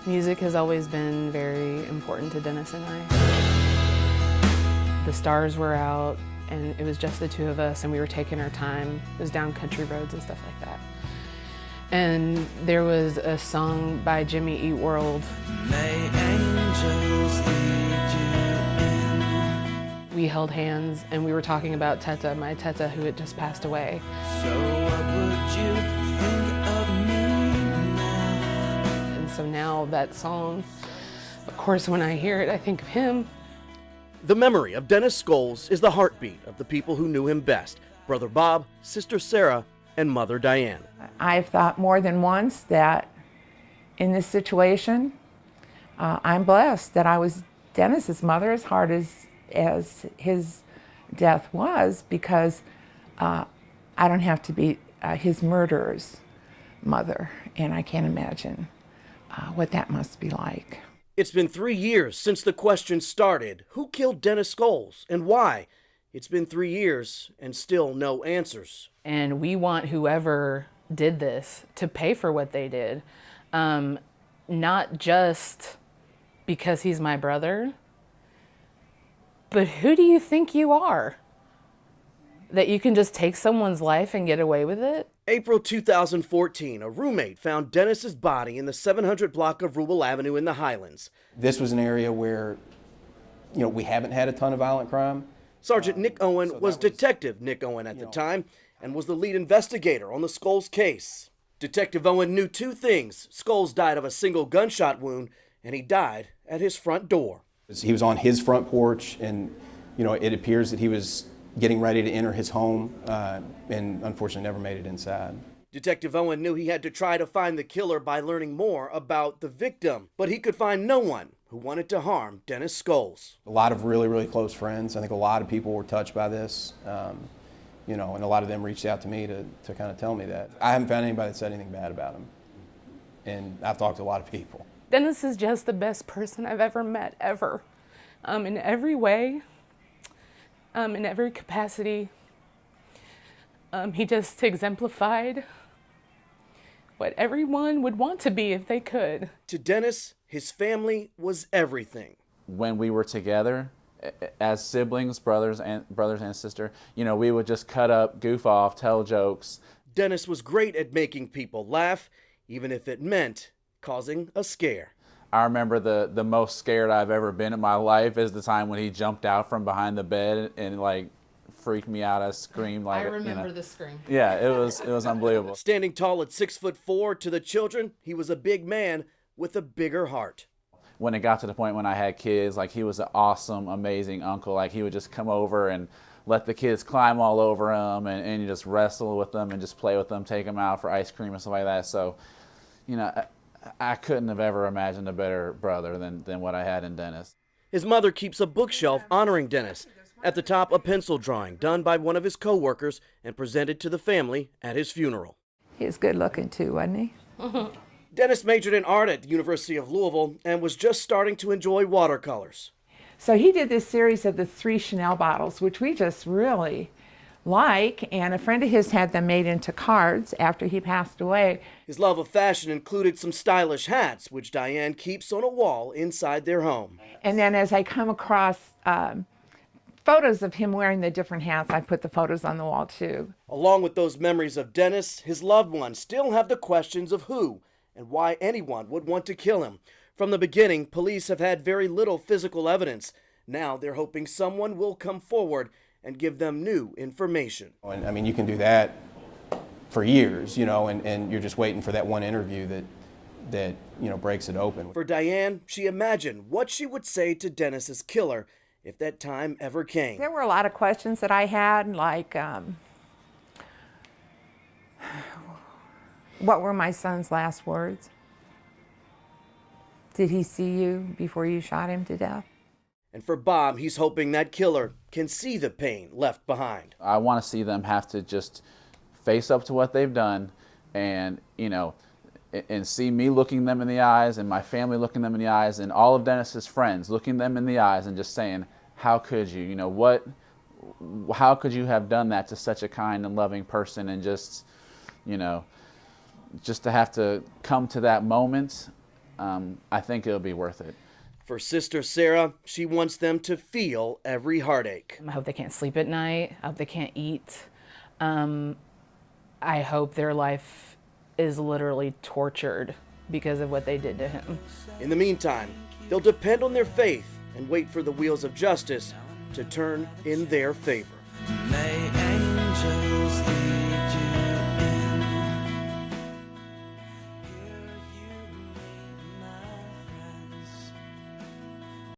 Music has always been very important to Dennis and I. The stars were out and it was just the two of us and we were taking our time. It was down country roads and stuff like that. And there was a song by Jimmy Eat World. May angels lead you in. We held hands and we were talking about Teta, my Teta, who had just passed away. So what would you think of me now? And so now that song, of course, when I hear it, I think of him. The memory of Dennis Scoles is the heartbeat of the people who knew him best: Brother Bob, Sister Sarah, and Mother Diane. I've thought more than once that in this situation, I'm blessed that I was Dennis's mother, as hard as his death was, because I don't have to be his murderer's mother, and I can't imagine what that must be like. It's been 3 years since the question started: who killed Dennis Scoles and why? It's been 3 years and still no answers. And we want whoever did this to pay for what they did. Not just because he's my brother, but who do you think you are? That you can just take someone's life and get away with it? April 2014, a roommate found Dennis's body in the 700 block of Louisville Avenue in the Highlands. This was an area where, we haven't had a ton of violent crime. Sergeant Nick Owen was Detective Nick Owen at the time and was the lead investigator on the Scoles case. Detective Owen knew two things: Scoles died of a single gunshot wound, and he died at his front door. He was on his front porch, and it appears that he was getting ready to enter his home, and unfortunately never made it inside. Detective Owen knew he had to try to find the killer by learning more about the victim, but he could find no one who wanted to harm Dennis Scoles. A lot of really, really close friends. I think a lot of people were touched by this, and a lot of them reached out to me to kind of tell me that. I haven't found anybody that said anything bad about him, and I've talked to a lot of people. Dennis is just the best person I've ever met, ever. In every way, in every capacity. He just exemplified what everyone would want to be if they could. To Dennis, his family was everything. When we were together as siblings, brothers and sister, we would just cut up, goof off, tell jokes. Dennis was great at making people laugh, even if it meant causing a scare. I remember the most scared I've ever been in my life is the time when he jumped out from behind the bed and freaked me out. I screamed I remember the scream. Yeah, it was unbelievable. Standing tall at 6'4" to the children, he was a big man with a bigger heart. When it got to the point when I had kids, he was an awesome, amazing uncle. He would just come over and let the kids climb all over him and you just wrestle with them and just play with them, take them out for ice cream and stuff like that. So, I couldn't have ever imagined a better brother than what I had in Dennis. His mother keeps a bookshelf honoring Dennis. At the top, a pencil drawing done by one of his co-workers and presented to the family at his funeral. He was good looking too, wasn't he? Dennis majored in art at the University of Louisville and was just starting to enjoy watercolors. So he did this series of the 3 Chanel bottles, which we just really like, and a friend of his had them made into cards after he passed away. His love of fashion included some stylish hats, which Diane keeps on a wall inside their home. And then as I come across photos of him wearing the different hats, I put the photos on the wall too. Along with those memories of Dennis, his loved ones still have the questions of who and why anyone would want to kill him. From the beginning, police have had very little physical evidence. Now they're hoping someone will come forward and give them new information. And you can do that for years, and you're just waiting for that one interview that breaks it open. For Diane, she imagined what she would say to Dennis's killer if that time ever came. There were a lot of questions that I had, like, what were my son's last words? Did he see you before you shot him to death? And for Bob, he's hoping that killer can see the pain left behind. I want to see them have to just face up to what they've done and, and see me looking them in the eyes and my family looking them in the eyes and all of Dennis's friends looking them in the eyes and just saying, how could you? How could you have done that to such a kind and loving person? And just, just to have to come to that moment I think it'll be worth it. For Sister Sarah, she wants them to feel every heartache. I hope they can't sleep at night. I hope they can't eat. I hope their life is literally tortured because of what they did to him. In the meantime, they'll depend on their faith and wait for the wheels of justice to turn in their favor. May